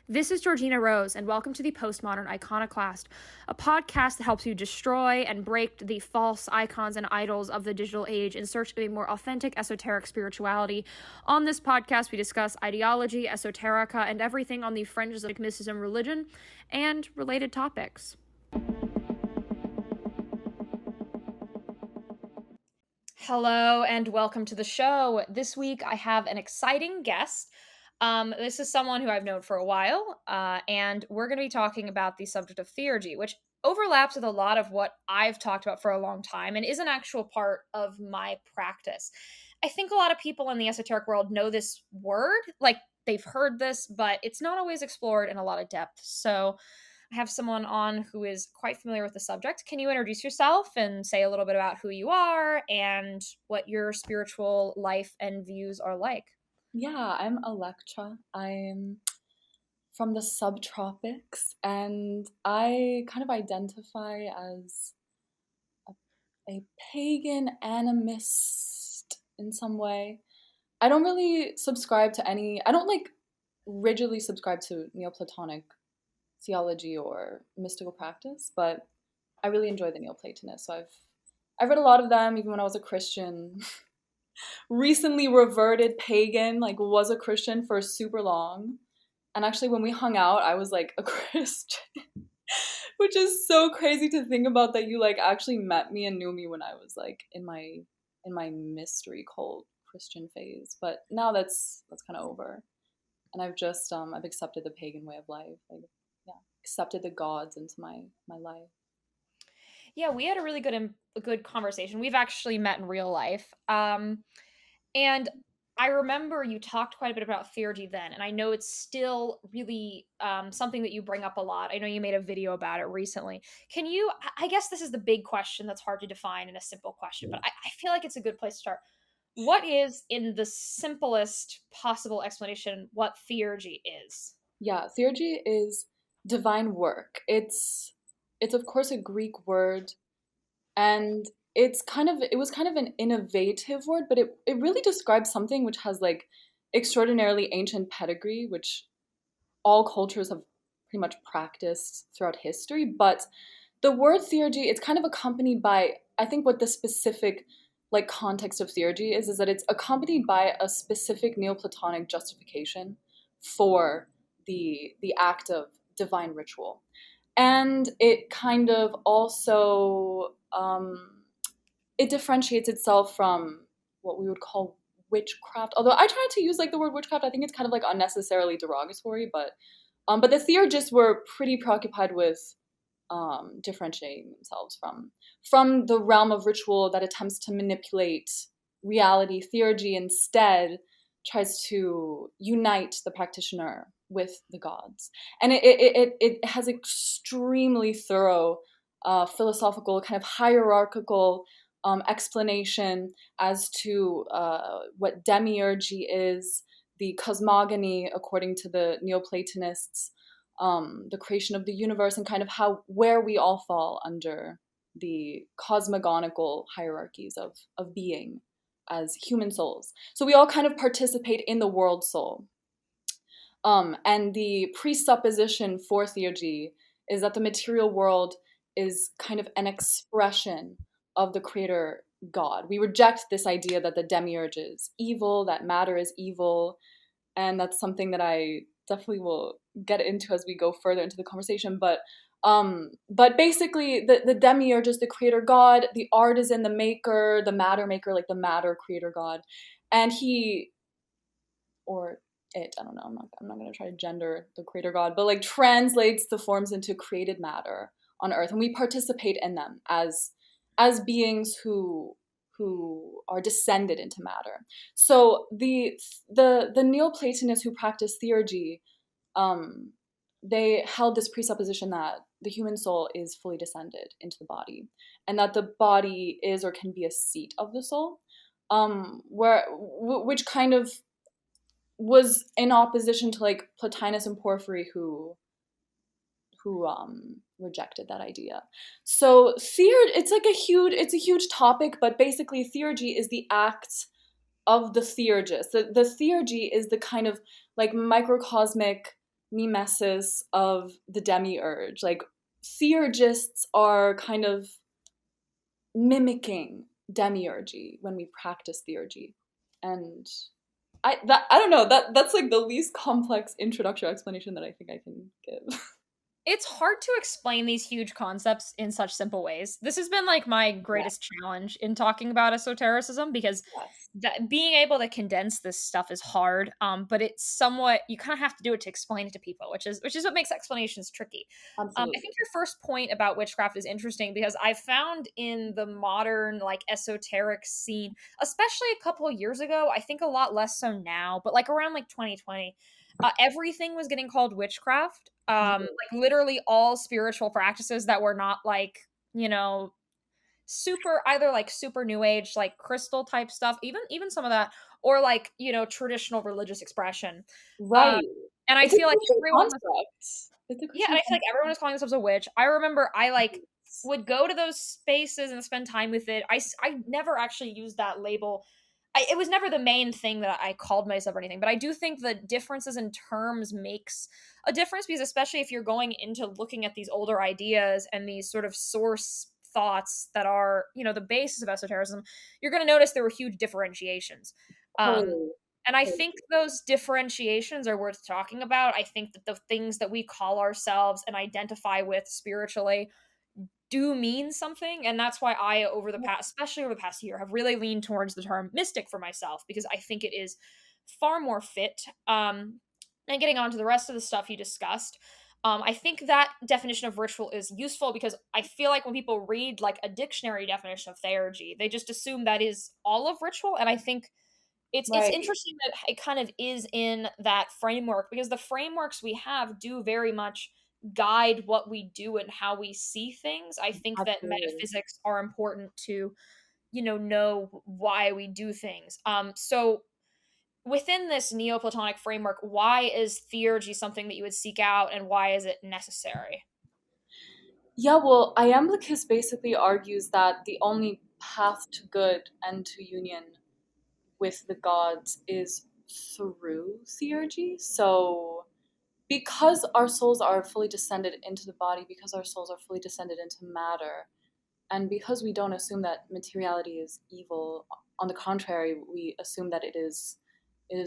This is Georgina Rose, and welcome to the Postmodern Iconoclast, a podcast that helps you destroy and break the false icons and idols of the digital age in search of a more authentic, esoteric spirituality. On this podcast, we discuss ideology, esoterica, and everything on the fringes of mysticism, religion, and related topics. Hello, and welcome to the show. This week, I have an exciting guest. This is someone who I've known for a while, and we're going to be talking about the subject of theurgy, which overlaps with a lot of what I've talked about for a long time and is an actual part of my practice. I think a lot of people in the esoteric world know this word, like they've heard this, but it's not always explored in a lot of depth. So I have someone on who is quite familiar with the subject. Can you introduce yourself and say a little bit about who you are and what your spiritual life and views are like? Yeah, I'm Elektra. I'm from the subtropics, and I kind of identify as a pagan animist in some way. I don't really subscribe to I don't rigidly subscribe to Neoplatonic theology or mystical practice, but I really enjoy the Neoplatonists. So I've read a lot of them, even when I was a Christian. Recently reverted pagan, was a Christian for super long. And actually when we hung out, I was like a Christian. Which is so crazy to think about, that you actually met me and knew me when I was in my mystery cult Christian phase. But now that's kind of over. And I've accepted the pagan way of life. Accepted the gods into my life. Yeah, we had a really good conversation. We've actually met in real life. And I remember you talked quite a bit about theurgy then, and I know it's still really something that you bring up a lot. I know you made a video about it recently. Can you, I guess this is the big question that's hard to define in a simple question, but I feel like it's a good place to start. What is, in the simplest possible explanation, what theurgy is? Yeah, theurgy is divine work. It's of course a Greek word, and it was kind of an innovative word, but it really describes something which has extraordinarily ancient pedigree, which all cultures have pretty much practiced throughout history. But the word theurgy, it's kind of accompanied by, I think what the specific context of theurgy is that it's accompanied by a specific Neoplatonic justification for the act of divine ritual. And it kind of also it differentiates itself from what we would call witchcraft. Although I try to use the word witchcraft, I think it's kind of unnecessarily derogatory. But the theurgists were pretty preoccupied with differentiating themselves from the realm of ritual that attempts to manipulate reality. Theurgy instead tries to unite the practitioner with the gods, and it has extremely thorough philosophical, kind of hierarchical explanation as to what demiurgy is, the cosmogony according to the Neoplatonists, the creation of the universe, and kind of where we all fall under the cosmogonical hierarchies of being as human souls. So we all kind of participate in the world soul. And the presupposition for theurgy is that the material world is kind of an expression of the creator God. We reject this idea that the demiurge is evil, that matter is evil, and that's something that I definitely will get into as we go further into the conversation. But basically, the demiurge is the creator God, the artisan, the maker, the matter maker, the matter creator God, and he, or it, I don't know, I'm not going to try to gender the creator God, but translates the forms into created matter on earth, and we participate in them as beings who are descended into matter. So the Neoplatonists who practice theurgy, they held this presupposition that the human soul is fully descended into the body, and that the body is or can be a seat of the soul, which kind of was in opposition to Plotinus and Porphyry, who rejected that idea. So it's a huge topic, but basically theurgy is the act of the theurgist. The theurgy is the kind of microcosmic mimesis of the demiurge. Like theurgists are kind of mimicking demiurgy when we practice theurgy. And I don't know, that's like the least complex introductory explanation that I think I can give. It's hard to explain these huge concepts in such simple ways. This has been like my Yeah. greatest challenge in talking about esotericism because Yes. being able to condense this stuff is hard. But it's somewhat you kind of have to do it to explain it to people, which is what makes explanations tricky. I Absolutely. think your first point about witchcraft is interesting because I found in the modern like esoteric scene, especially a couple of years ago, I think a lot less so now, but like around like 2020, everything was getting called witchcraft. Like literally all spiritual practices that were not like, you know, super either like super new age like crystal type stuff, even some of that, or like, traditional religious expression. Um Right. and I It's a feel like Christian everyone was construct. It's a yeah, and Christian I feel like everyone was calling themselves a witch. I remember I like construct. would go to those spaces and spend time with it. I never actually used that label. It was never the main thing that I called myself or anything, but I do think the differences in terms makes a difference because especially if you're going into looking at these older ideas and these sort of source thoughts that are, the basis of esotericism, you're going to notice there were huge differentiations. Um, Totally. and I Totally. think those differentiations are worth talking about. I think that the things that we call ourselves and identify with spiritually do mean something. And that's why I, over the past, especially over the past year, have really leaned towards the term mystic for myself because I think it is far more fit. And getting on to the rest of the stuff you discussed, I think that definition of ritual is useful because I feel like when people read like a dictionary definition of theurgy, they just assume that is all of ritual. And I think it's Right. interesting that it kind of is in that framework because the frameworks we have do very much guide what we do and how we see things. I think that Absolutely. metaphysics are important to, know why we do things. So within this Neoplatonic framework, why is theurgy something that you would seek out and why is it necessary? Yeah, well, Iamblichus basically argues that the only path to good and to union with the gods is through theurgy. So, because our souls are fully descended into the body, because our souls are fully descended into matter, and because we don't assume that materiality is evil, on the contrary, we assume that it is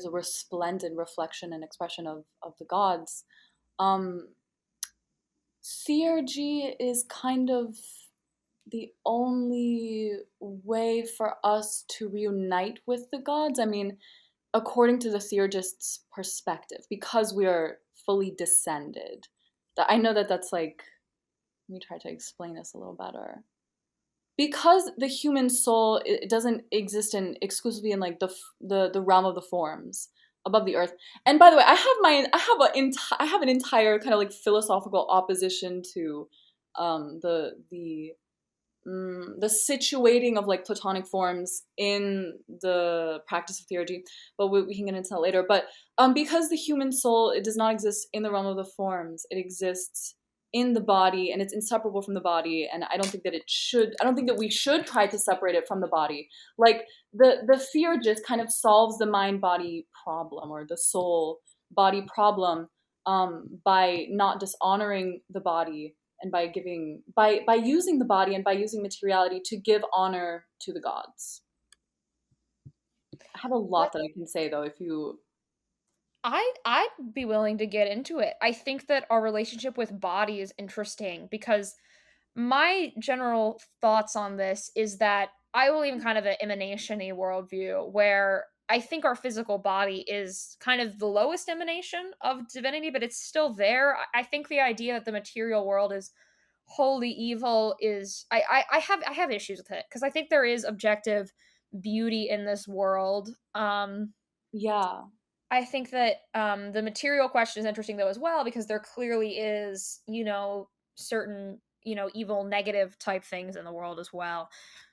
a resplendent reflection and expression of the gods. Um, Theurgy is kind of the only way for us to reunite with the gods. I mean, according to the theurgist's perspective, because we are fully descended. I know that that's like, let me try to explain this a little better. Because the human soul it doesn't exist in exclusively in like the realm of the forms above the earth. And by the way, I have an entire kind of like philosophical opposition to the situating of like platonic forms in the practice of theurgy, but we can get into that later. But because the human soul it does not exist in the realm of the forms, it exists in the body and it's inseparable from the body. And I don't think that we should try to separate it from the body. Like the theurgist kind of solves the mind body problem or the soul body problem by not dishonoring the body and by using the body and by using materiality to give honor to the gods. I have a lot that I can say though if you I'd be willing to get into it. I think that our relationship with body is interesting because my general thoughts on this is that I believe in kind of an emanation-y worldview where I think our physical body is kind of the lowest emanation of divinity, but it's still there. I think the idea that the material world is wholly evil is I have issues with it because I think there is objective beauty in this world. yeah. I think that the material question is interesting though as well because there clearly is, certain, evil, negative type things in the world as well.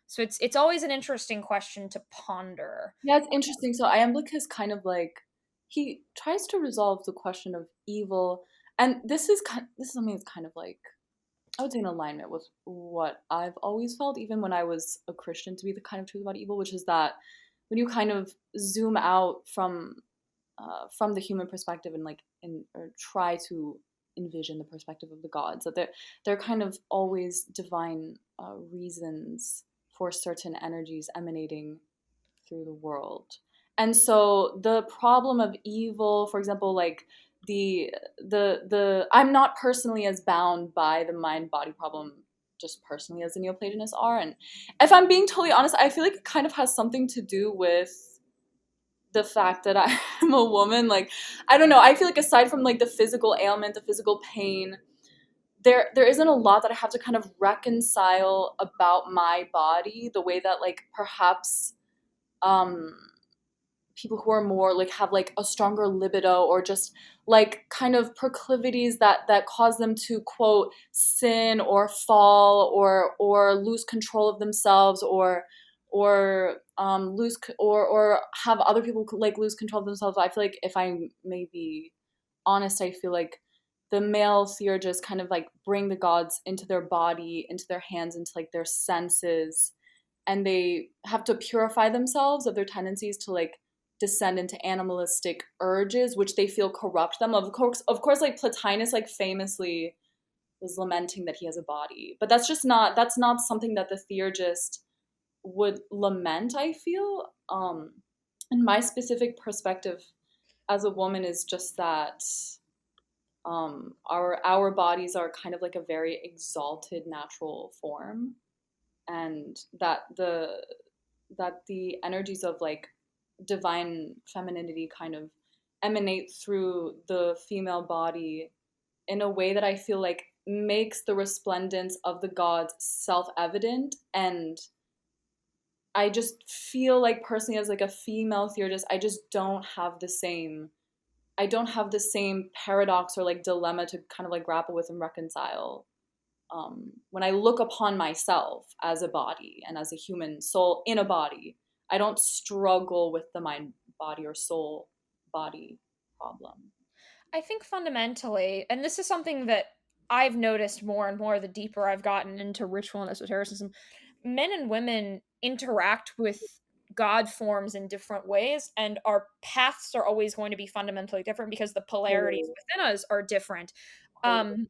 So it's always an interesting question to ponder. Yeah, it's interesting. So Iamblichus kind of like he tries to resolve the question of evil and this is something that's kind of like I would say in alignment with what I've always felt, even when I was a Christian, to be the kind of truth about evil, which is that when you kind of zoom out from from the human perspective and or try to envision the perspective of the gods. That they're kind of always divine reasons for certain energies emanating through the world. And so the problem of evil, for example, like the I'm not personally as bound by the mind body problem just personally as the Neoplatonists are. And if I'm being totally honest, I feel like it kind of has something to do with the fact that I'm a woman. Like, I don't know, I feel like aside from like the physical ailment, the physical pain, there isn't a lot that I have to kind of reconcile about my body the way that like perhaps um people who are more like have like a stronger libido or just like kind of proclivities that cause them to quote sin or fall or lose control of themselves or lose or have other people like lose control of themselves. I feel like if I may be honest, I feel like the male theurgists kind of like bring the gods into their body, into their hands, into like their senses, and they have to purify themselves of their tendencies to like descend into animalistic urges, which they feel corrupt them. Of course, like Plotinus, like famously was lamenting that he has a body, but that's not something that the theurgist would lament. I feel, and my specific perspective as a woman is just that our bodies are kind of like a very exalted natural form, and that the energies of like divine femininity kind of emanate through the female body in a way that I feel like makes the resplendence of the gods self-evident. And I just feel like personally as like a female theurgist, I don't have the same paradox or like dilemma to kind of like grapple with and reconcile when I look upon myself as a body and as a human soul in a body. I don't struggle with the mind body or soul body problem. I think fundamentally, and this is something that I've noticed more and more the deeper I've gotten into ritual and esotericism, men and women interact with God forms in different ways, and our paths are always going to be fundamentally different because the polarities Totally, within us are different. totally, Um,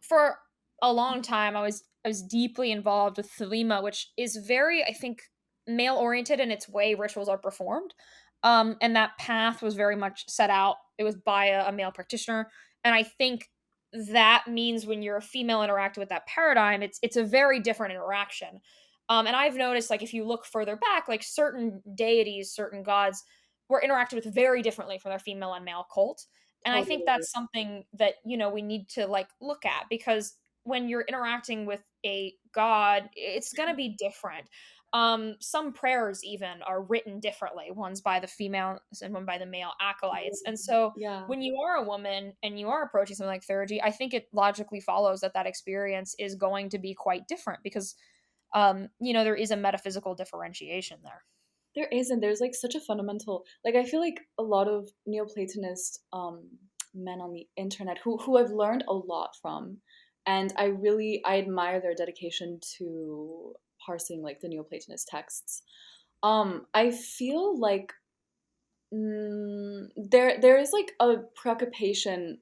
for a long time I was deeply involved with Thelema, which is very, I think, male oriented in its way rituals are performed. And that path was very much set out. It was by a male practitioner. And I think that means when you're a female interacting with that paradigm, it's a very different interaction. And I've noticed, like, if you look further back, like certain deities, certain gods were interacted with very differently from their female and male cult. And I think totally. that's something that, we need to like look at, because when you're interacting with a god, it's going to be different. Some prayers even are written differently, one's by the females and one by the male acolytes. And so Yeah. when you are a woman and you are approaching something like theurgy, I think it logically follows that that experience is going to be quite different, because there is a metaphysical differentiation there. There is, and there's like such a fundamental, like I feel like a lot of Neoplatonist men on the internet who I've learned a lot from, and I admire their dedication to parsing like the Neoplatonist texts. I feel like there is like a preoccupation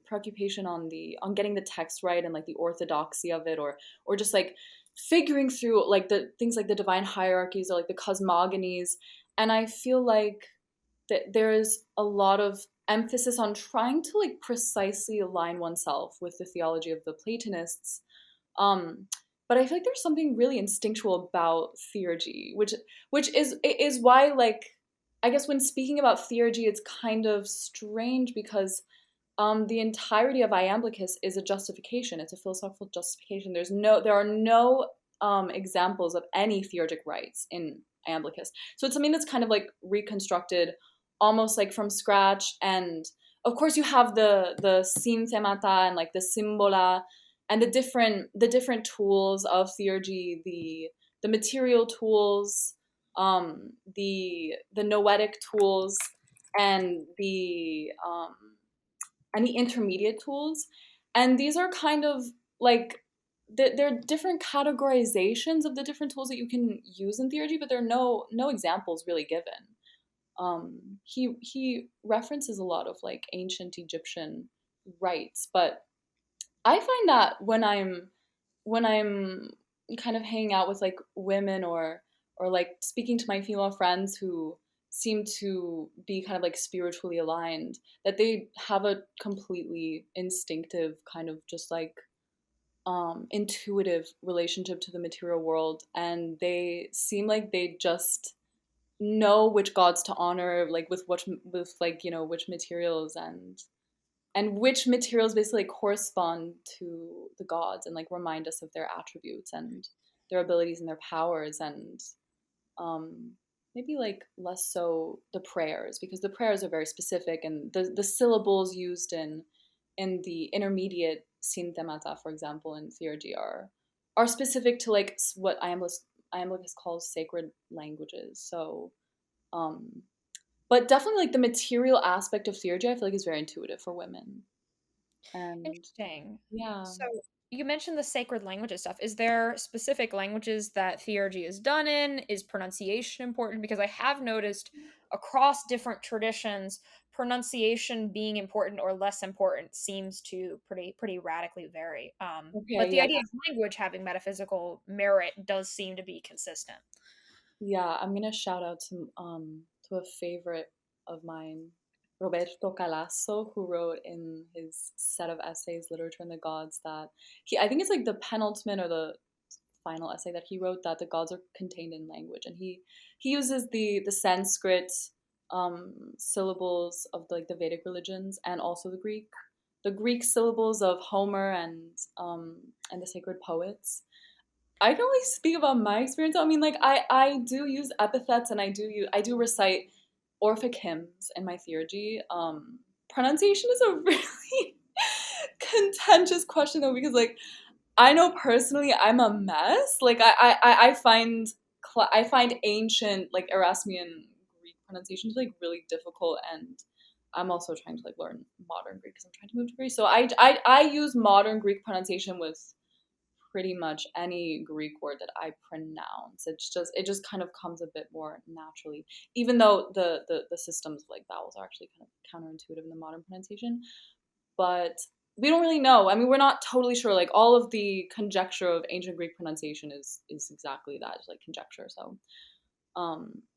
on getting the text right and like the orthodoxy of it, or just like figuring through like the things like the divine hierarchies or like the cosmogonies. And I feel like that there is a lot of emphasis on trying to like precisely align oneself with the theology of the Platonists. um but I feel like there's something really instinctual about theurgy, which is why, like, I guess when speaking about theurgy, it's kind of strange because the entirety of Iamblichus is a justification. It's a philosophical justification. There are no examples of any theurgic rites in Iamblichus. So it's something that's kind of like reconstructed, almost like from scratch. And of course, you have the synthemata and like the symbola and the different tools of theurgy, the material tools, the noetic tools, and the intermediate tools. And these are kind of like there are different categorizations of the different tools that you can use in theurgy, but there are no examples really given. he references a lot of like ancient Egyptian rites, but I find that when I'm kind of hanging out with like women or like speaking to my female friends who seem to be kind of like spiritually aligned, that they have a completely instinctive kind of just like intuitive relationship to the material world, and they seem like they just know which gods to honor, like with like which materials and which materials basically correspond to the gods and like remind us of their attributes and their abilities and their powers, and um, maybe like less so the prayers, because the prayers are very specific, and the syllables used in the intermediate synthemata, for example, in theurgy are specific to like what Iamblichus calls sacred languages. So, um, but definitely like the material aspect of theurgy, I feel like is very intuitive for women. And Interesting. yeah. So you mentioned the sacred languages stuff. Is there specific languages that theurgy is done in? Is pronunciation important? Because I have noticed across different traditions, pronunciation being important or less important seems to pretty radically vary. But Okay, the yeah. idea of language having metaphysical merit does seem to be consistent. Yeah, I'm gonna shout out to a favorite of mine, Roberto Calasso, who wrote in his set of essays, Literature and the Gods, that I think it's like the penultimate or the final essay that he wrote, that the gods are contained in language, and he uses the Sanskrit syllables of like the Vedic religions, and also the Greek syllables of Homer and the sacred poets. I can only speak about my experience. I mean, like I do use epithets, and I do recite Orphic hymns in my theurgy. Pronunciation is a really contentious question though, because like I know personally I'm a mess. Like I find ancient like Erasmian Greek pronunciation like really difficult, and I'm also trying to like learn modern Greek because I'm trying to move to Greece. So I use modern Greek pronunciation with pretty much any Greek word that I pronounce. It just kind of comes a bit more naturally, even though the systems of like vowels are actually kind of counterintuitive in the modern pronunciation. But we don't really know. I mean, we're not totally sure. Like all of the conjecture of ancient Greek pronunciation is exactly that, it's like conjecture. So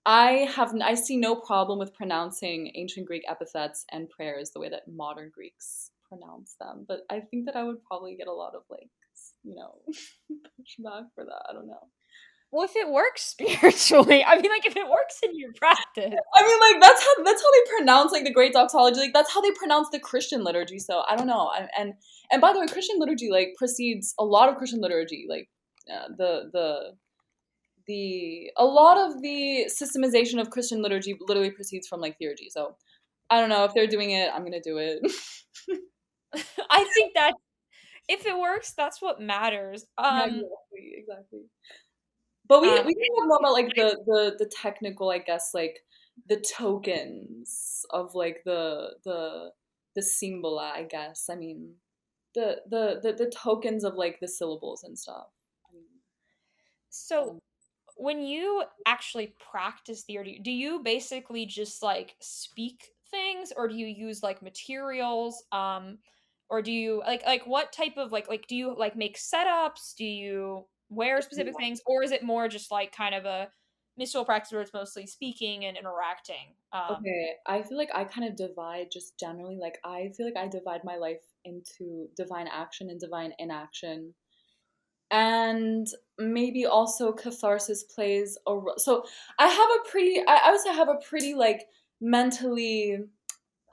I see no problem with pronouncing ancient Greek epithets and prayers the way that modern Greeks pronounce them. But I think that I would probably get a lot of like, you know, pushback for that. I don't know. Well, if it works spiritually, I mean, like if it works in your practice. I mean, like that's how they pronounce like the great doxology. Like that's how they pronounce the Christian liturgy. So I don't know. And by the way, Christian liturgy like precedes a lot of Christian liturgy. Like the a lot of the systemization of Christian liturgy literally proceeds from like theurgy. So I don't know if they're doing it. I'm gonna do it. I think that if it works, that's what matters. Yeah, exactly, exactly. But we can talk more about like Nice. the technical, I guess, like the tokens of like the symbola, I guess. I mean, the tokens of like the syllables and stuff. I mean, So when you actually practice theory, do you basically just like speak things, or do you use like materials? Or do you like what type of like do you like make setups? Do you wear specific things, or is it more just like kind of a mystical practice where it's mostly speaking and interacting? okay, I feel like I kind of divide just generally. Like I feel like I divide my life into divine action and divine inaction, and maybe also catharsis plays a role. So I have a pretty, I would say I have a pretty like mentally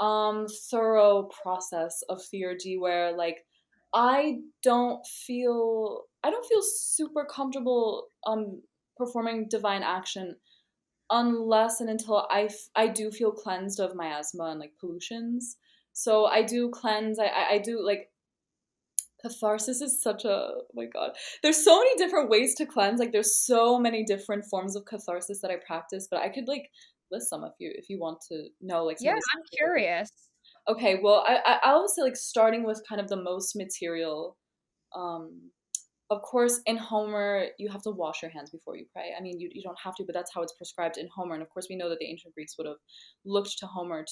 thorough process of theurgy where like I don't feel super comfortable performing divine action unless and until I do feel cleansed of miasma and like pollutions. So I do cleanse. I do like catharsis is such a, oh my god. There's so many different ways to cleanse. Like there's so many different forms of catharsis that I practice, but I could like list some if you want to know like some Yeah, of the I'm specific ways. curious. Okay, well I would say like starting with kind of the most material, um of course, in Homer, you have to wash your hands before you pray. I mean, you don't have to, but that's how it's prescribed in Homer. And of course, we know that the ancient Greeks would have looked to Homer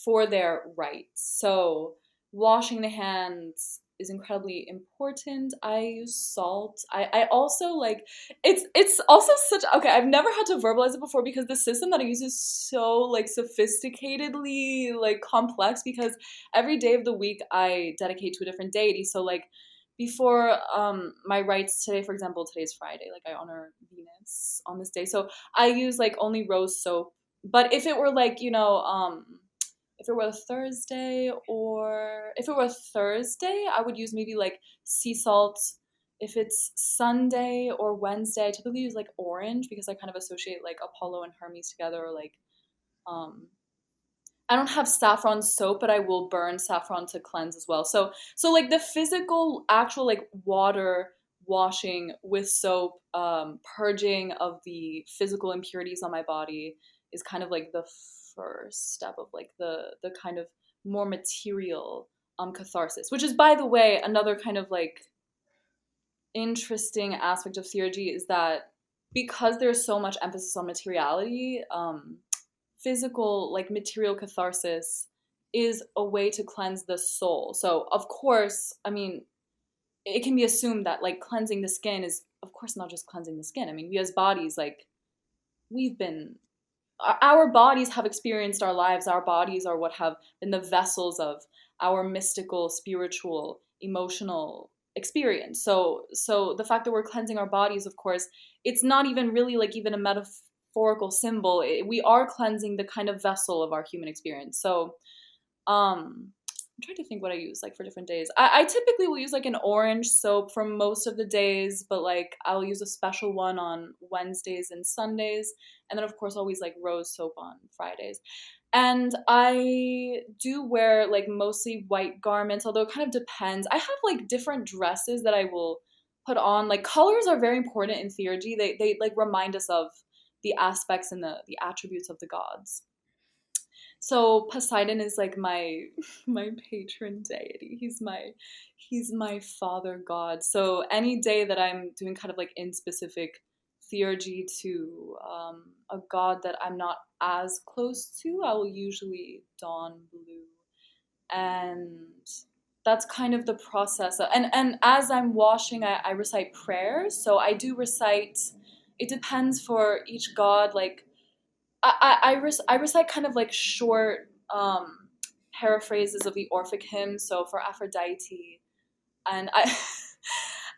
for their rites. So washing the hands is incredibly important. I use salt. I also like it's also such okay, I've never had to verbalize it before because the system that I use is so like sophisticatedly like complex because every day of the week I dedicate to a different deity. So like before my rites today, for example, today's Friday, like I honor Venus on this day. So I use like only rose soap. But if it were like, if it were Thursday or if it were Thursday, I would use maybe like sea salt. If it's Sunday or Wednesday, I typically use like orange because I kind of associate like Apollo and Hermes together, or like um I don't have saffron soap, but I will burn saffron to cleanse as well. So like the physical actual like water washing with soap, purging of the physical impurities on my body is kind of like the first step of like the kind of more material catharsis, which is by the way another kind of like interesting aspect of theurgy is that because there's so much emphasis on materiality, physical, like material catharsis is a way to cleanse the soul. So, of course, I mean, it can be assumed that like cleansing the skin is, of course, not just cleansing the skin. I mean, we as bodies, like, we've been our bodies have experienced our lives. Our bodies are what have been the vessels of our mystical, spiritual, emotional experience. So the fact that we're cleansing our bodies, of course, it's not even really like even a metaphorical symbol. We are cleansing the kind of vessel of our human experience. So I'm trying to think what I use like for different days. I typically will use like an orange soap for most of the days, but like I'll use a special one on Wednesdays and Sundays. And then of course always like rose soap on Fridays. And I do wear like mostly white garments, although it kind of depends. I have like different dresses that I will put on. Like colors are very important in theurgy. They like remind us of the aspects and the attributes of the gods. So Poseidon is like my my patron deity. He's my father god. So any day that I'm doing kind of like in specific theurgy to a god that I'm not as close to, I will usually don blue, and that's kind of the process. And as I'm washing, I recite prayers. So I do recite. It depends for each god, like I recite kind of like short paraphrases of the Orphic hymn. So for Aphrodite, and I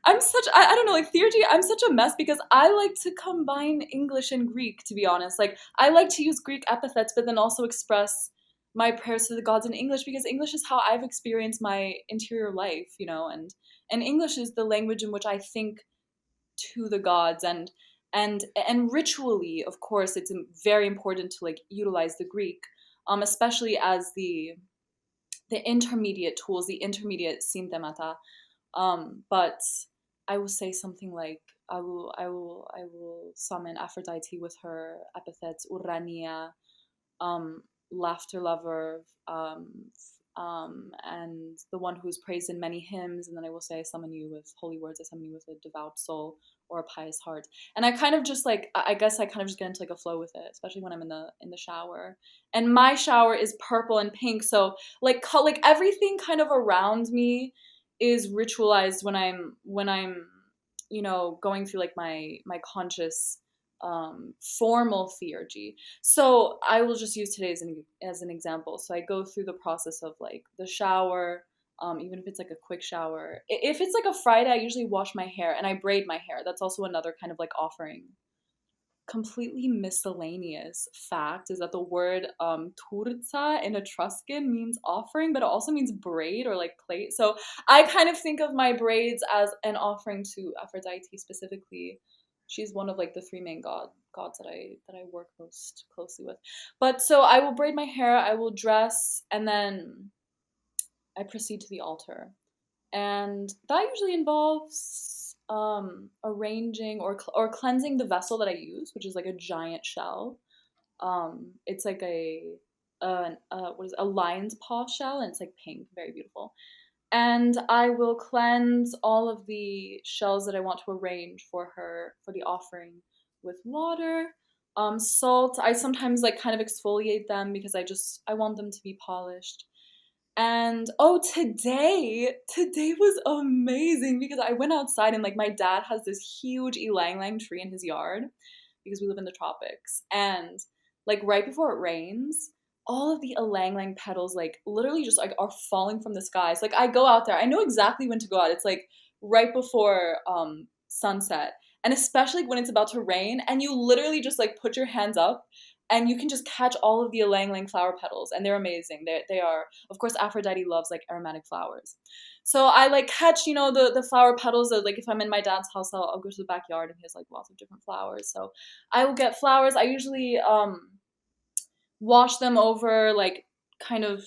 don't know, like theurgy, I'm such a mess because I like to combine English and Greek, to be honest. Like I like to use Greek epithets, but then also express my prayers to the gods in English because English is how I've experienced my interior life, and English is the language in which I think to the gods, and ritually, of course, it's very important to like utilize the Greek, especially as the intermediate tools, the intermediate synthemata. But I will say something like I will summon Aphrodite with her epithets Urania, um, laughter lover, and the one who is praised in many hymns. And then I will say, I summon you with holy words. I summon you with a devout soul or a pious heart. And I kind of just like, I guess I kind of just get into like a flow with it, especially when I'm in the shower. And my shower is purple and pink, so like everything kind of around me is ritualized when I'm going through like my conscious formal theurgy. So I will just use today as an example. So I go through the process of like the shower, even if it's like a quick shower. If it's like a Friday, I usually wash my hair and I braid my hair. That's also another kind of like offering. Completely miscellaneous fact is that the word turza in Etruscan means offering, but it also means braid or like plait. So I kind of think of my braids as an offering to Aphrodite specifically. She's one of like the three main gods that I work most closely with. But so I will braid my hair, I will dress, and then I proceed to the altar. And that usually involves arranging or cleansing the vessel that I use, which is like a giant shell. It's like a what is it, a lion's paw shell, and it's like pink, very beautiful. And I will cleanse all of the shells that I want to arrange for her for the offering with water, salt. I sometimes like kind of exfoliate them because I want them to be polished. And oh, today was amazing because I went outside and like my dad has this huge ylang ylang tree in his yard because we live in the tropics. And like right before it rains, all of the ylang ylang petals like literally just like are falling from the skies. Like I go out there, I know exactly when to go out. It's like right before sunset. And especially when it's about to rain and you literally just like put your hands up and you can just catch all of the ylang ylang flower petals and they're amazing. They are, of course, Aphrodite loves like aromatic flowers. So I like catch, the flower petals of like if I'm in my dad's house, I'll go to the backyard and he has like lots of different flowers. So I will get flowers. I usually wash them over like kind of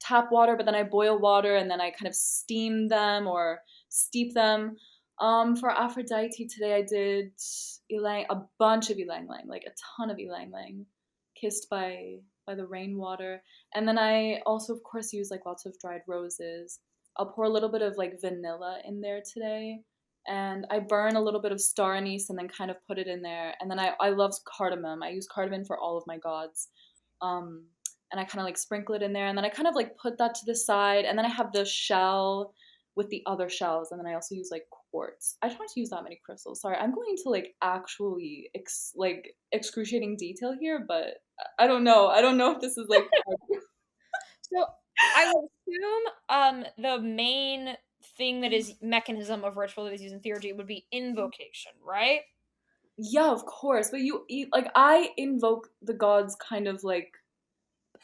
tap water, but then I boil water and then I kind of steam them or steep them. For Aphrodite today, I did a bunch of ylang ylang, like a ton of ylang ylang, kissed by the rainwater, and then I also, of course, use like lots of dried roses. I'll pour a little bit of like vanilla in there today, and I burn a little bit of star anise and then kind of put it in there, and then I love cardamom. I use cardamom for all of my gods, um, and I kind of like sprinkle it in there, and then I kind of like put that to the side, and then I have the shell with the other shells, and then I also use like quartz. I try not to use that many crystals. Sorry, I'm going into like actually like excruciating detail here, but I don't know. I don't know if this is like. So I would assume the main thing that is mechanism of ritual that is used in theurgy would be invocation, right? Yeah, of course, but like I invoke the gods kind of like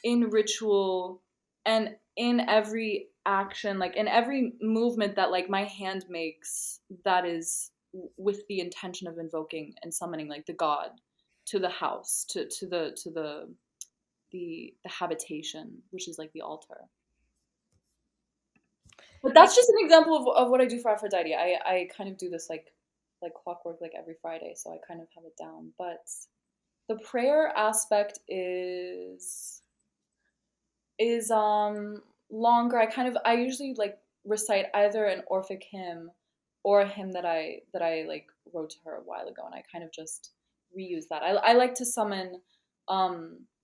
in ritual and in every action, like in every movement that like my hand makes, that is with the intention of invoking and summoning like the god to the house, to the habitation, which is like the altar. But I that's just an example of what I do for Aphrodite. I kind of do this like clockwork, like every Friday, so I kind of have it down. But the prayer aspect is longer. I usually like recite either an Orphic hymn or a hymn that I like wrote to her a while ago, and I kind of just reuse that. I like to summon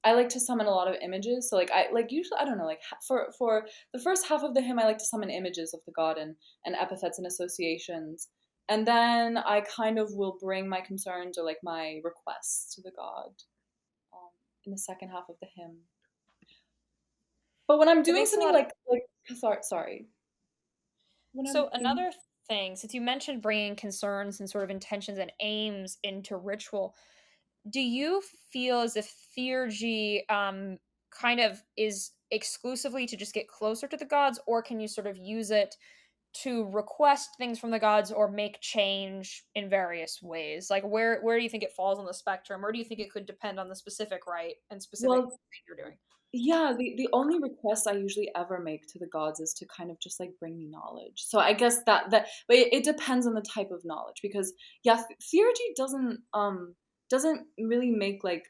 I like to summon a lot of images. So like I like usually I don't know, like for the first half of the hymn I like to summon images of the god and epithets and associations. And then I kind of will bring my concerns or like my requests to the god um, in the second half of the hymn. But when I'm That doing makes a something lot of like sorry, when I'm So doing another thing, since you mentioned bringing concerns and sort of intentions and aims into ritual, do you feel as if theurgy kind of is exclusively to just get closer to the gods, or can you sort of use it to request things from the gods or make change in various ways? Like where do you think it falls on the spectrum, or do you think it could depend on the specific rite and specific well, thing you're doing? yeah, the only request I usually ever make to the gods is to kind of just like bring me knowledge. So I guess but it depends on the type of knowledge because yeah, theurgy doesn't really make like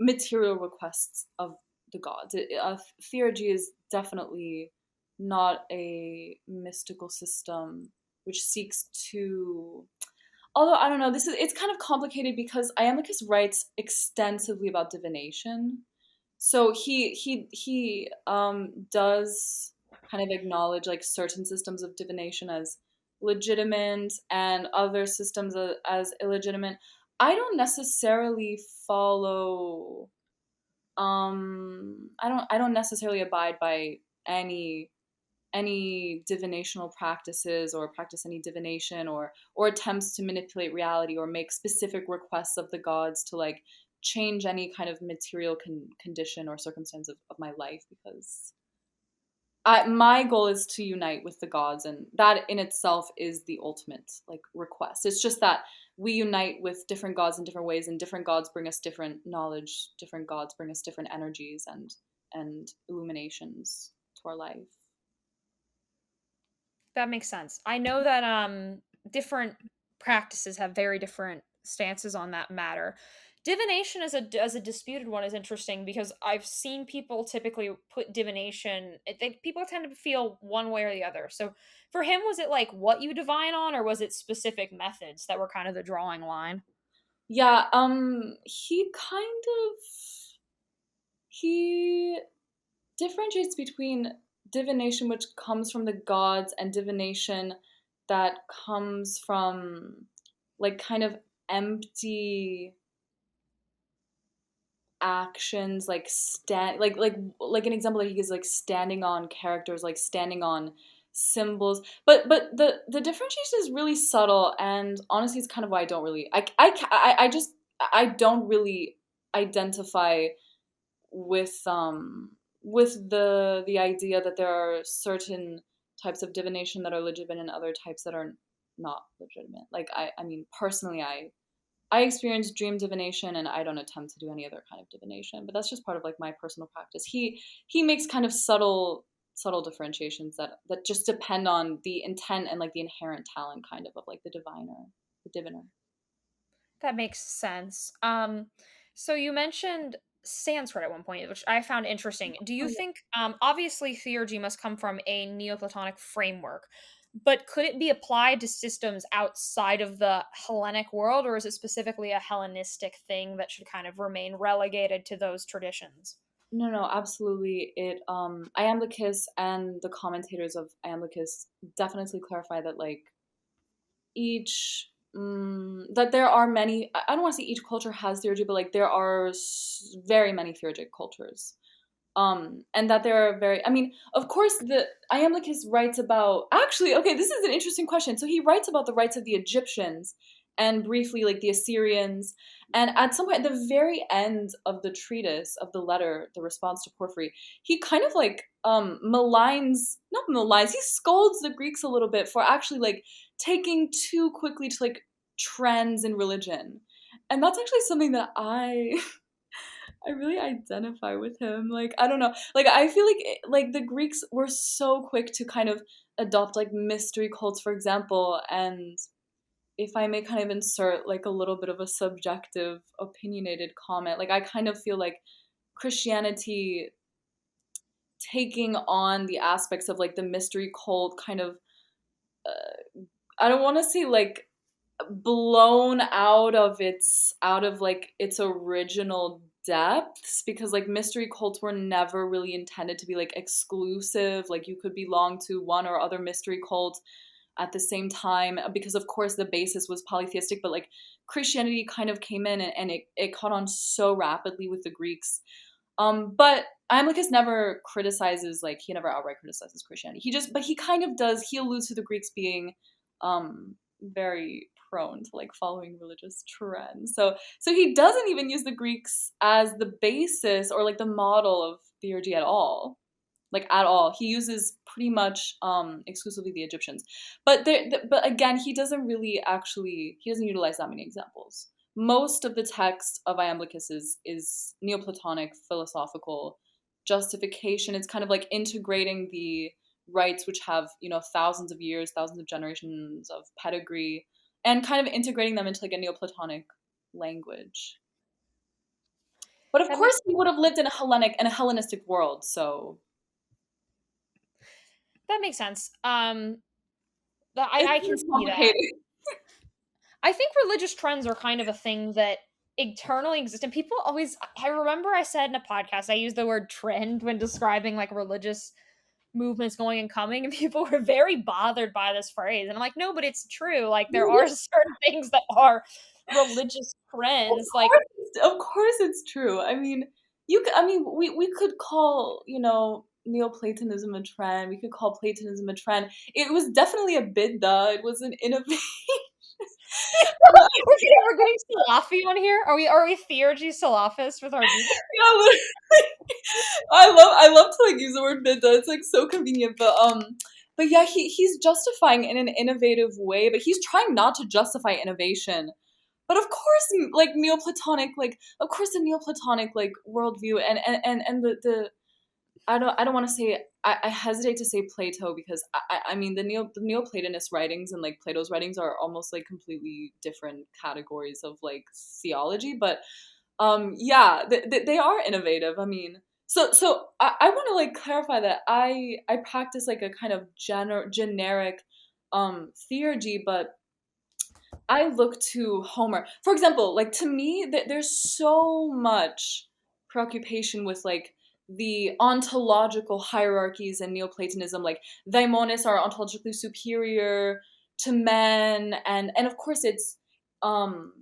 material requests of the gods. Theurgy is definitely not a mystical system which seeks to. Although I don't know, it's kind of complicated because Iamblichus writes extensively about divination. So he does kind of acknowledge like certain systems of divination as legitimate and other systems as illegitimate. I don't necessarily follow I don't necessarily abide by any any divinational practices or practice any divination or attempts to manipulate reality or make specific requests of the gods to like change any kind of material condition or circumstance of my life because my goal is to unite with the gods, and that in itself is the ultimate like request. It's just that we unite with different gods in different ways, and different gods bring us different knowledge, different gods bring us different energies and illuminations to our life. That makes sense. I know that different practices have very different stances on that matter. Divination as a disputed one is interesting because I've seen people typically put divination. People tend to feel one way or the other. So for him, was it like what you divine on, or was it specific methods that were kind of the drawing line? Yeah, he kind of he differentiates between divination which comes from the gods and divination that comes from like kind of empty actions like an example that he gives like standing on characters, like standing on symbols, but the differentiation is really subtle, and honestly it's kind of why I don't really I just I don't really identify with the idea that there are certain types of divination that are legitimate and other types that are not legitimate. Like I mean personally I experience dream divination and I don't attempt to do any other kind of divination, but that's just part of like my personal practice. He makes kind of subtle differentiations that just depend on the intent and like the inherent talent kind of like the diviner, the diviner. That makes sense. So you mentioned Sanskrit at one point, which I found interesting. Do Oh you yeah. think, obviously, theurgy must come from a Neoplatonic framework, but could it be applied to systems outside of the Hellenic world, or is it specifically a Hellenistic thing that should kind of remain relegated to those traditions? No, no, absolutely. It Iamblichus and the commentators of Iamblichus definitely clarify that like each that there are many. I don't want to say each culture has theurgy, but like there are very many theurgic cultures. And that there are very, I mean, of course the Iamblichus writes about, actually, okay, this is an interesting question. So he writes about the rights of the Egyptians and briefly like the Assyrians, and at some point at the very end of the treatise of the letter, the response to Porphyry, he kind of like maligns, not maligns, he scolds the Greeks a little bit for actually like taking too quickly to like trends in religion. And that's actually something that I really identify with him. Like I don't know. Like I feel like like the Greeks were so quick to kind of adopt like mystery cults, for example. And if I may kind of insert like a little bit of a subjective, opinionated comment, like I kind of feel like Christianity taking on the aspects of like the mystery cult kind of I don't want to say like blown out of like its original depths, because like mystery cults were never really intended to be like exclusive, like you could belong to one or other mystery cult at the same time, because of course the basis was polytheistic, but like Christianity kind of came in and it caught on so rapidly with the Greeks. But Iamblichus never criticizes, like he never outright criticizes Christianity. He just, but he kind of does. He alludes to the Greeks being very prone to like following religious trends. So he doesn't even use the Greeks as the basis or like the model of theurgy at all. Like at all. He uses pretty much exclusively the Egyptians. But again, he doesn't really actually he doesn't utilize that many examples. Most of the text of Iamblichus is Neoplatonic philosophical justification. It's kind of like integrating the rites which have, you know, thousands of years, thousands of generations of pedigree, and kind of integrating them into like a Neoplatonic language. But of That makes course he would have lived in a Hellenistic world, so that makes sense. it's I can more see that. complicated. I think religious trends are kind of a thing that eternally exist, and people always. I remember I said in a podcast I used the word trend when describing like religious movements going and coming, and people were very bothered by this phrase. And I'm like, no, but it's true. Like there are certain things that are religious trends. Like Of course it's true. I mean, we could call, you know, Neoplatonism a trend. We could call Platonism a trend. It was definitely a bidda. It was an innovation. we're getting Salafi on here. Are we theurgy Salafists with our group? Yeah, I love to like use the word bidda. It's like so convenient, but yeah, he's justifying in an innovative way, but he's trying not to justify innovation. But of course, like Neoplatonic, like of course the Neoplatonic like worldview and the I don't want to say I hesitate to say Plato, because I mean the Neoplatonist writings and like Plato's writings are almost like completely different categories of like theology, but Yeah, they are innovative. I mean, so I want to like clarify that I practice like a kind of generic theurgy, but I look to Homer. For example, like to me, there's so much preoccupation with like the ontological hierarchies in Neoplatonism. Like daimones are ontologically superior to men, and of course it's um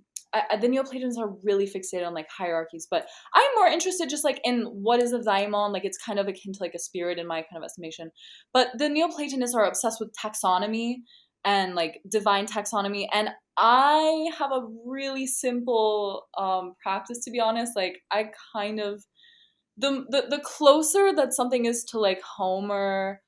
the Neoplatonists are really fixated on like hierarchies. But I'm more interested just like in what is a daimon. Like it's kind of akin to like a spirit in my kind of estimation. But the Neoplatonists are obsessed with taxonomy and like divine taxonomy, and I have a really simple practice, to be honest. Like I kind of the closer that something is to like Homer,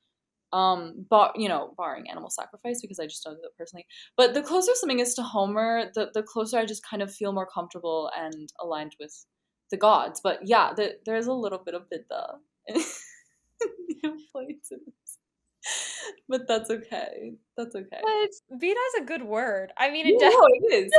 but you know, barring animal sacrifice because I just don't do it personally. But the closer something is to Homer, the closer I just kind of feel more comfortable and aligned with the gods. But yeah, there's a little bit of Vidya in Neoplatonism. But that's okay. That's okay. But Vita is a good word. I mean, Yeah, it no, definitely. it is.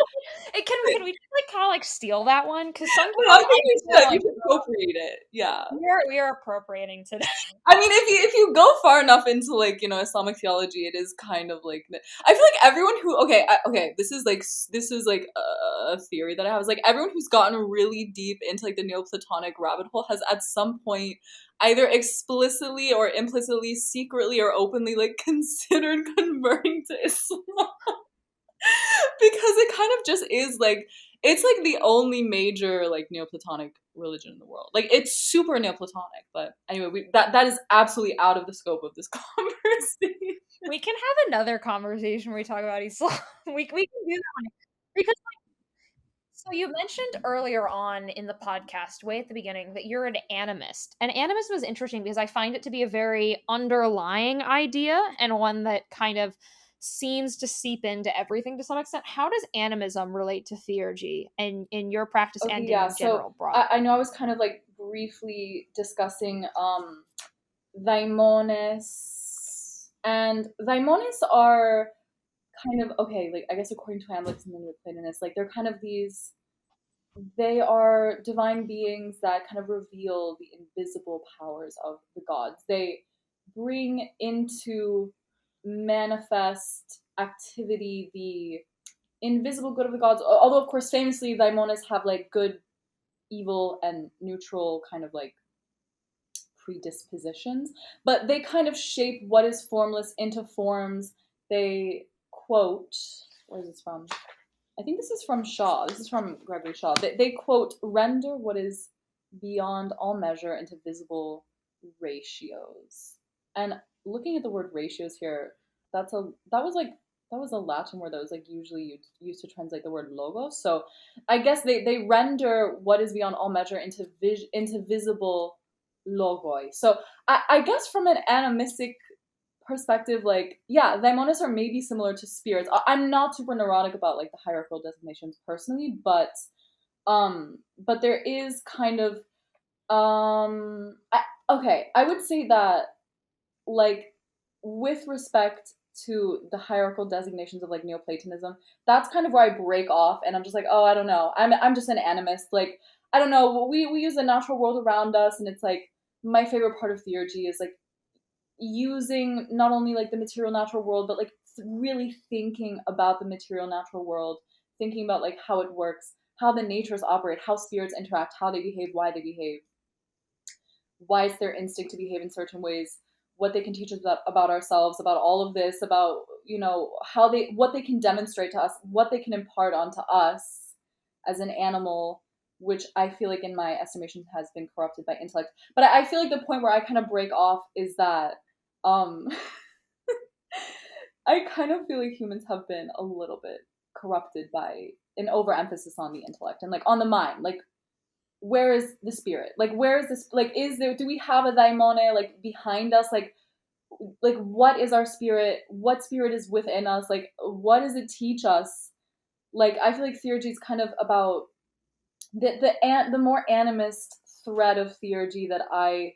Can we just like kind of like steal that one? Because sometimes No, I I think you feel should. You like should appropriate it. Yeah. we are appropriating today. I mean, if you go far enough into like Islamic theology, it is kind of like I feel like everyone who okay, this is like a theory that I have is like everyone who's gotten really deep into like the Neoplatonic rabbit hole has at some point either explicitly or implicitly, secretly or openly like considered converting to Islam. Because it kind of just is like it's like the only major like Neoplatonic religion in the world. Like it's super Neoplatonic, but anyway, that is absolutely out of the scope of this conversation. We can have another conversation where we talk about Islam. We can do that one because so you mentioned earlier on in the podcast, way at the beginning, that you're an animist. And animism is interesting because I find it to be a very underlying idea and one that kind of seems to seep into everything to some extent. How does animism relate to theurgy and in your practice Okay, and yeah. in So general broadly? I know I was kind of like briefly discussing daimones, and daimones are kind of okay. Like I guess according to Iamblichus and the Neoplatonists, like they're kind of these they are divine beings that kind of reveal the invisible powers of the gods. They bring into manifest activity the invisible good of the gods. Although, of course, famously, daimones have like good, evil, and neutral kind of like predispositions, but they kind of shape what is formless into forms. They quote, where is this from? I think this is from Shaw. This is from Gregory Shaw. They quote, render what is beyond all measure into visible ratios. And looking at the word ratios here, that was a Latin word that was like usually used to translate the word logos. So I guess they render what is beyond all measure into visible logoi. So I guess from an animistic perspective, like yeah, daimones are maybe similar to spirits. I'm not super neurotic about like the hierarchical designations personally, but there is kind of okay, I would say that like with respect to the hierarchical designations of like Neoplatonism, that's kind of where I break off and I'm just like, oh, I don't know. I'm just an animist. Like, I don't know. We use the natural world around us, and it's like my favorite part of theurgy is like using not only like the material natural world, but like really thinking about the material natural world, thinking about like how it works, how the natures operate, how spirits interact, how they behave, why it's their instinct to behave in certain ways, what they can teach us about ourselves, about all of this, about how they what they can demonstrate to us, what they can impart onto us as an animal, which I feel like in my estimation has been corrupted by intellect. But I feel like the point where I kind of break off is that um I kind of feel like humans have been a little bit corrupted by an overemphasis on the intellect and like on the mind. Like where is the spirit? Like where is this, like is there, do we have a daimone like behind us? Like what is our spirit? What spirit is within us? Like what does it teach us? Like I feel like theurgy is kind of about the more animist thread of theurgy that I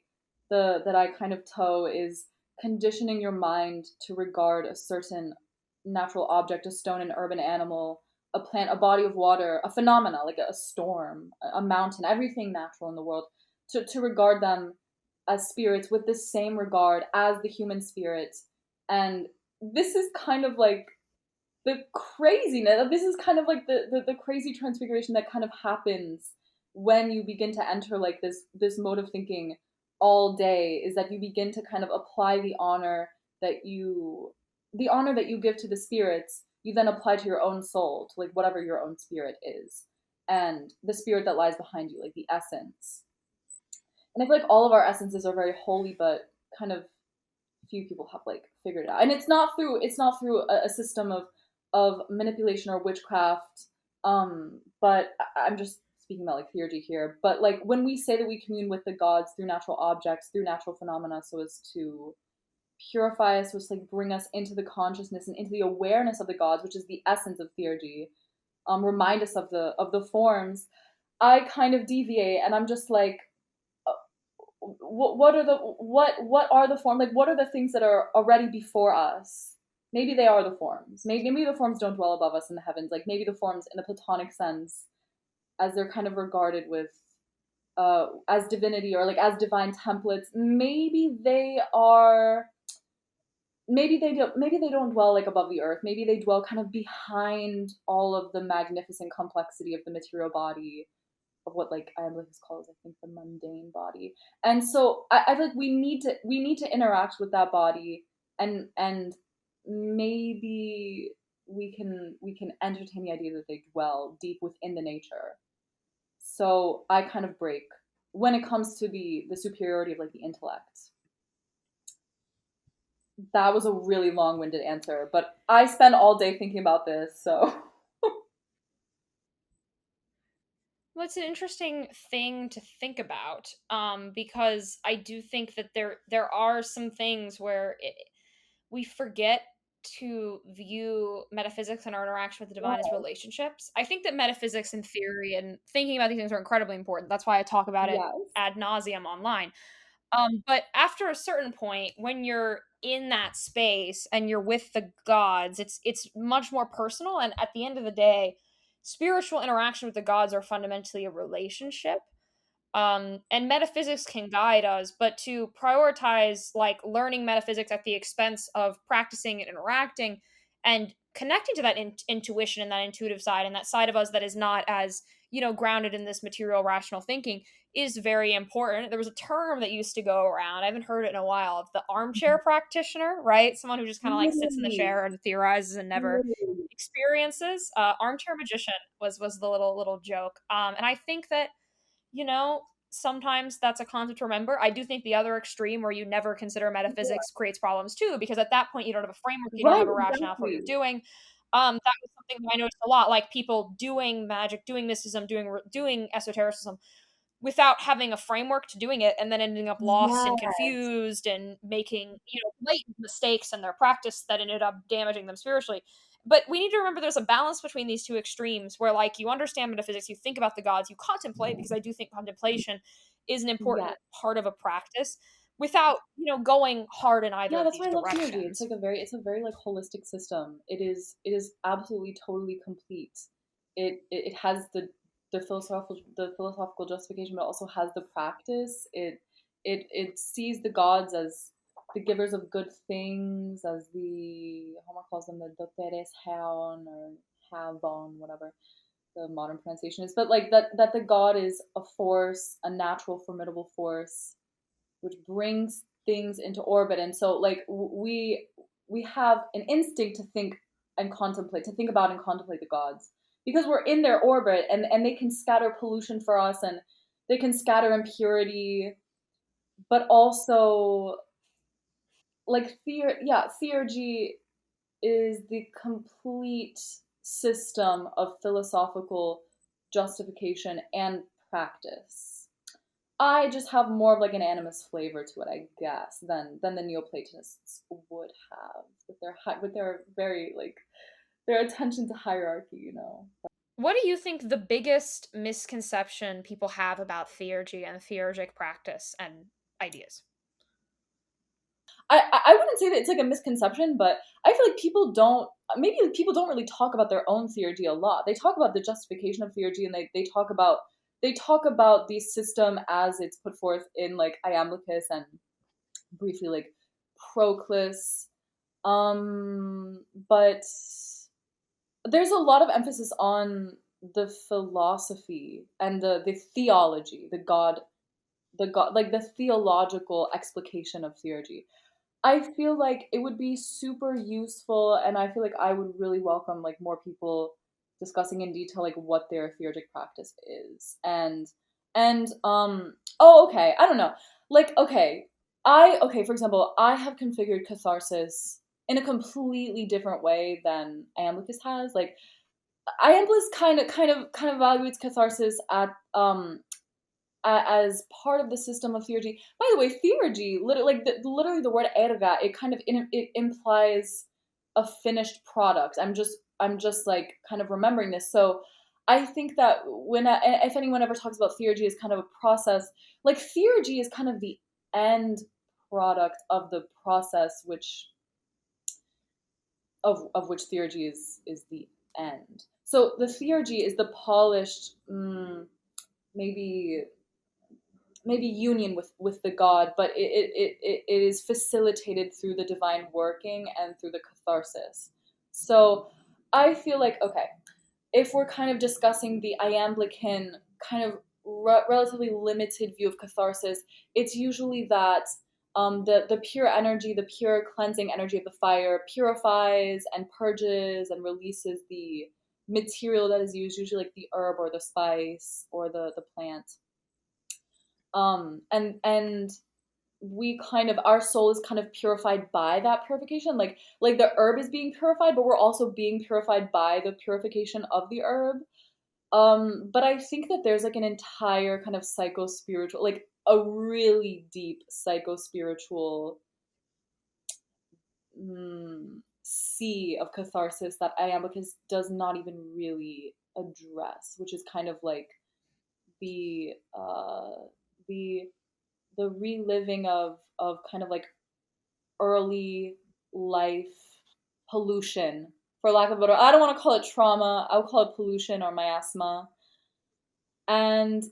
kind of toe is conditioning your mind to regard a certain natural object, a stone, an urban animal, a plant, a body of water, a phenomena like a storm, a mountain, everything natural in the world, to regard them as spirits with the same regard as the human spirit. And this is kind of like the craziness. This is kind of like the crazy transfiguration that kind of happens when you begin to enter like this mode of thinking all day, is that you begin to kind of apply the honor that you give to the spirits, you then apply to your own soul, to like whatever your own spirit is, and the spirit that lies behind you, like the essence. And I feel like all of our essences are very holy, but kind of few people have like figured it out. And it's not through a system of manipulation or witchcraft. But I'm just speaking about like theurgy here. But like when we say that we commune with the gods through natural objects, through natural phenomena, so as to purify us, so as to like bring us into the consciousness and into the awareness of the gods, which is the essence of theurgy. Remind us of the forms. I kind of deviate, and I'm just like, what are the forms, like what are the things that are already before us? Maybe they are the forms. Maybe the forms don't dwell above us in the heavens. Like maybe the forms in a platonic sense, as they're kind of regarded with as divinity or like as divine templates, maybe they don't dwell like above the earth. Maybe they dwell kind of behind all of the magnificent complexity of the material body, of what like Iamblichus calls, I think, the mundane body. And so I feel like we need to interact with that body, and maybe we can entertain the idea that they dwell deep within the nature. So I kind of break when it comes to the superiority of like the intellect. That was a really long-winded answer, but I spend all day thinking about this, so Well, it's an interesting thing to think about, because I do think that there are some things where we forget to view metaphysics and our interaction with the divine as yeah, relationships. I think that metaphysics and theory and thinking about these things are incredibly important. That's why I talk about it yes, ad nauseum online. But after a certain point, when you're in that space and you're with the gods, it's much more personal. And at the end of the day, spiritual interaction with the gods are fundamentally a relationship. And metaphysics can guide us, but to prioritize like learning metaphysics at the expense of practicing and interacting and connecting to that intuition and that intuitive side and that side of us that is not as, grounded in this material rational thinking is very important. There was a term that used to go around, I haven't heard it in a while, of the armchair practitioner, right? Someone who just kind of like sits in the literally, chair and theorizes and never literally, experiences. Armchair magician was the little joke. And I think that, sometimes that's a concept to remember. I do think the other extreme where you never consider metaphysics creates problems too, because at that point you don't have a framework, you don't right, have a rationale for what you're exactly. doing. That was something that I noticed a lot, like people doing magic, doing mysticism, doing esotericism without having a framework to doing it, and then ending up lost and Yes. confused and making, blatant mistakes in their practice that ended up damaging them spiritually. But we need to remember there's a balance between these two extremes where like you understand metaphysics, you think about the gods, you contemplate, because I do think contemplation is an important Yes. part of a practice without, going hard in either Yeah, of that's why these I love theurgy. It's directions. like a very like holistic system. It is absolutely totally complete. It has the philosophical justification, but also has the practice. It sees the gods as the givers of good things, as the Homer calls them the doteres haon or havon, whatever the modern pronunciation is. But like that the god is a force, a natural formidable force which brings things into orbit. And so like we have an instinct to think and contemplate, to think about and contemplate the gods, because we're in their orbit, and they can scatter pollution for us, and they can scatter impurity, but also like theurgy is the complete system of philosophical justification and practice. I just have more of like an animist flavor to it, I guess, than the Neoplatonists would have with their very like their attention to hierarchy. What do you think the biggest misconception people have about theurgy and theurgic practice and ideas? I wouldn't say that it's like a misconception, but I feel like people don't really talk about their own theurgy a lot. They talk about the justification of theurgy, and they talk about the system as it's put forth in like Iamblichus and briefly like Proclus. But there's a lot of emphasis on the philosophy and the theology, the god, like the theological explication of theurgy. I feel like it would be super useful, and I feel like I would really welcome like more people discussing in detail like what their theurgic practice is. And oh, okay, I don't know. Like okay, for example, I have configured catharsis in a completely different way than Iamblichus has. Like Iamblichus kind of evaluates catharsis at as part of the system of theurgy. By the way, theurgy, literally the word erga, it implies a finished product. I'm just like kind of remembering this. So I think that if anyone ever talks about theurgy as kind of a process, like theurgy is kind of the end product of the process, of which theurgy is the end. So the theurgy is the polished, maybe union with the god, but it is facilitated through the divine working and through the catharsis. So I feel like, okay, if we're kind of discussing the Iamblican kind of relatively limited view of catharsis, it's usually that the pure energy, the pure cleansing energy of the fire purifies and purges and releases the material that is used, usually like the herb or the spice or the plant. And we kind of, our soul is kind of purified by that purification, like the herb is being purified, but we're also being purified by the purification of the herb. But I think that there's like an entire kind of psycho spiritual, like a really deep psycho spiritual sea of catharsis that Iamblichus does not even really address, which is kind of like the the the reliving of kind of like early life pollution, for lack of a better, I don't want to call it trauma, I'll call it pollution or miasma. And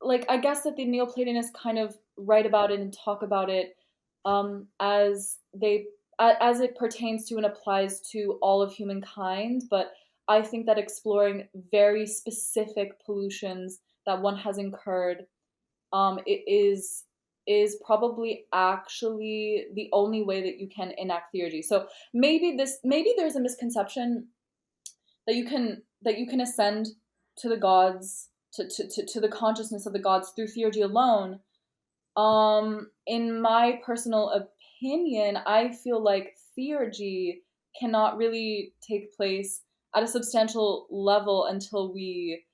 like I guess that the Neoplatonists kind of write about it and talk about it, as as it pertains to and applies to all of humankind. But I think that exploring very specific pollutions that one has incurred, it is probably actually the only way that you can enact theurgy. So maybe there's a misconception that you can ascend to the gods, to the consciousness of the gods through theurgy alone. In my personal opinion, I feel like theurgy cannot really take place at a substantial level until we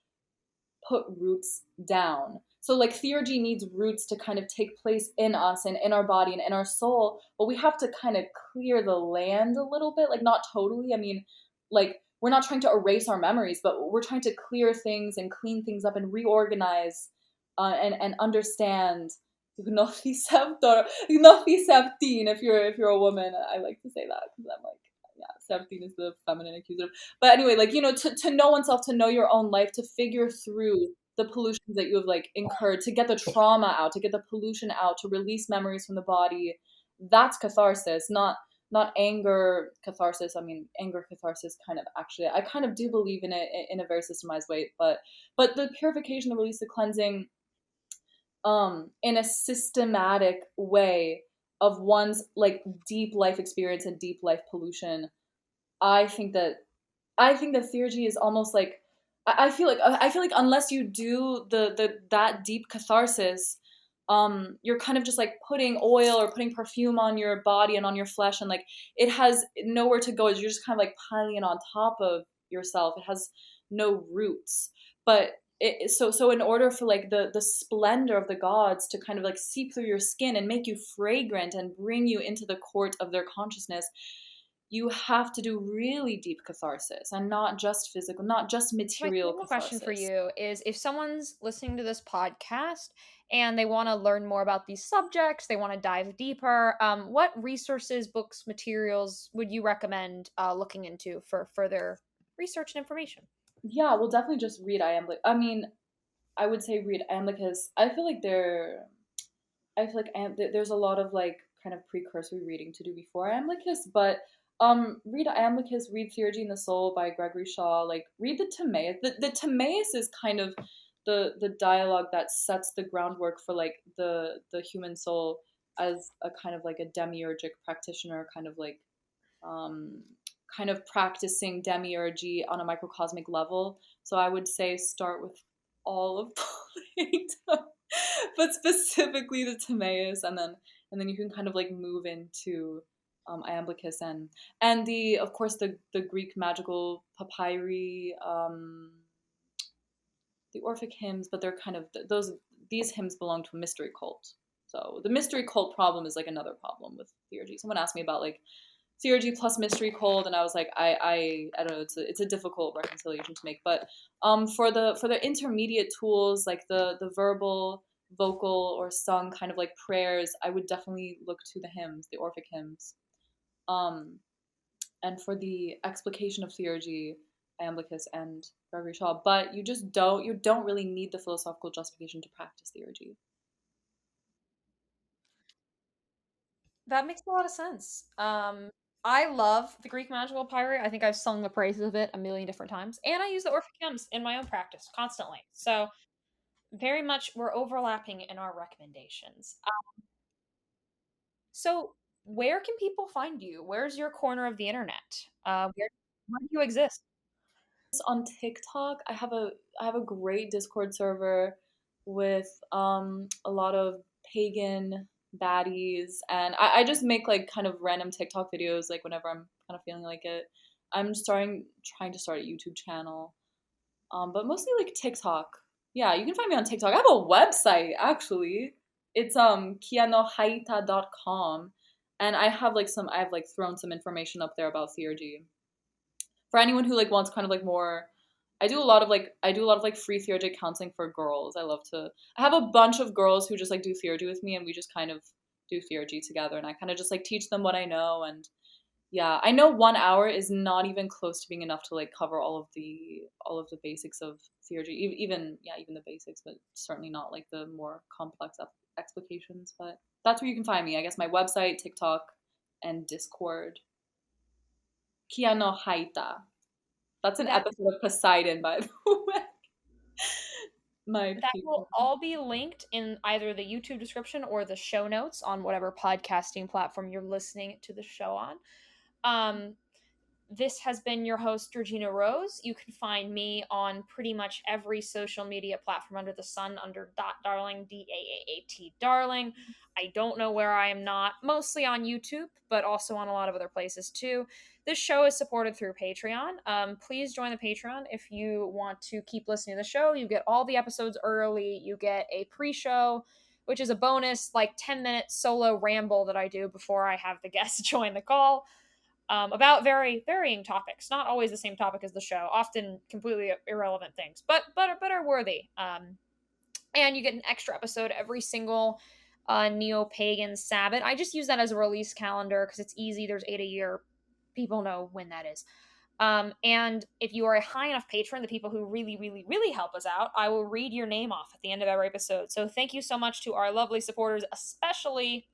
put roots down. So like theurgy needs roots to kind of take place in us and in our body and in our soul, but we have to kind of clear the land a little bit, like not totally. I mean, like we're not trying to erase our memories, but we're trying to clear things and clean things up and reorganize, and understand. If you're a woman, I like to say that because I'm like, yeah, 17 is the feminine accusative. But anyway, like, to know oneself, to know your own life, to figure through the pollutions that you have like incurred, to get the trauma out, to get the pollution out, to release memories from the body. That's catharsis, not anger catharsis. I mean, anger catharsis kind of, actually, I kind of do believe in it in a very systemized way, but the purification, the release, the cleansing, in a systematic way of one's like deep life experience and deep life pollution. I think that theurgy is almost like, I feel like unless you do the that deep catharsis, you're kind of just like putting oil or putting perfume on your body and on your flesh, and like it has nowhere to go. You're just kind of like piling it on top of yourself. It has no roots. But so in order for like the splendor of the gods to kind of like seep through your skin and make you fragrant and bring you into the court of their consciousness, you have to do really deep catharsis, and not just physical, not just My material single question for catharsis. you is, if someone's listening to this podcast and they want to learn more about these subjects. They want to dive deeper. What resources, books, materials would you recommend looking into for further research and information? Yeah, we'll definitely just read Iamblichus. I mean, I would say read Iamblichus. I feel like there's a lot of like kind of precursory reading to do before Iamblichus, but read Iamblichus, read Theurgy and the Soul by Gregory Shaw, like read the Timaeus. The Timaeus is kind of the dialogue that sets the groundwork for like the human soul as a kind of like a demiurgic practitioner, um kind of practicing demiurgy on a microcosmic level. So I would say start with all of Plato, but specifically the Timaeus, and then you can kind of like move into Iamblichus and the of course the Greek magical papyri, the Orphic hymns, but they're kind of those these hymns belong to a mystery cult. So the mystery cult problem is like another problem with theurgy. Someone asked me about like theurgy plus mystery cult, and I was like, I don't know, it's a difficult reconciliation to make. But for the intermediate tools like the verbal, vocal, or sung kind of like prayers, I would definitely look to the hymns, the Orphic hymns. Um, and for the explication of theurgy, Iamblichus and Gregory Shaw. But you don't really need the philosophical justification to practice theurgy. That makes a lot of sense. I love the Greek magical papyri. I think I've sung the praises of it a million different times, and I use the Orphic hymns in my own practice constantly. So very much we're overlapping in our recommendations. So where can people find you? Where's your corner of the internet? Where do you exist? On TikTok, I have a great Discord server with a lot of pagan baddies, and I just make like kind of random TikTok videos like whenever I'm kind of feeling like it. I'm starting trying to start a YouTube channel, but mostly like TikTok. Yeah, you can find me on TikTok. I have a website actually. It's Kyanoxaita.com, and I have like thrown some information up there about theurgy for anyone who like wants kind of like more. I do a lot of like free theurgic counseling for girls. I have a bunch of girls who just like do theurgy with me, and we just kind of do theurgy together, and I kind of just like teach them what I know. And yeah, I know 1 hour is not even close to being enough to like cover all of the basics of theurgy, even yeah, even the basics, but certainly not like the more complex explications. But that's where you can find me. I guess my website, TikTok, and Discord. Kiano Haita. That's an That episode of Poseidon, by the way. My that will favorite. all be linked in either the YouTube description or the show notes on whatever podcasting platform you're listening to the show on. Um, This has been your host, Georgina Rose. You can find me on pretty much every social media platform under the sun under Darling, DAAAT Darling. I don't know where I am not, mostly on YouTube, but also on a lot of other places too. This show is supported through Patreon. Please join the Patreon if you want to keep listening to the show. You get all the episodes early, you get a pre show, which is a bonus, like 10-minute solo ramble that I do before I have the guests join the call about very varying topics, not always the same topic as the show, often completely irrelevant things, but are worthy. And you get an extra episode every single neo pagan Sabbath. I just use that as a release calendar because it's easy. There's 8 a year. People know when that is. And if you are a high enough patron, the people who really, really, really help us out, I will read your name off at the end of every episode. So thank you so much to our lovely supporters, especially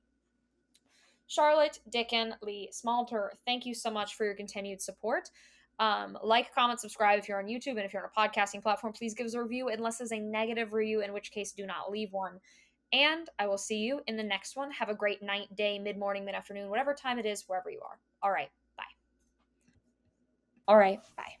Charlotte, Dickon, Lee, Smalter, thank you so much for your continued support. Like, comment, subscribe if you're on YouTube, and if you're on a podcasting platform, please give us a review, unless it's a negative review, in which case do not leave one. And I will see you in the next one. Have a great night, day, mid morning, mid afternoon, whatever time it is, wherever you are. All right, bye. All right, bye.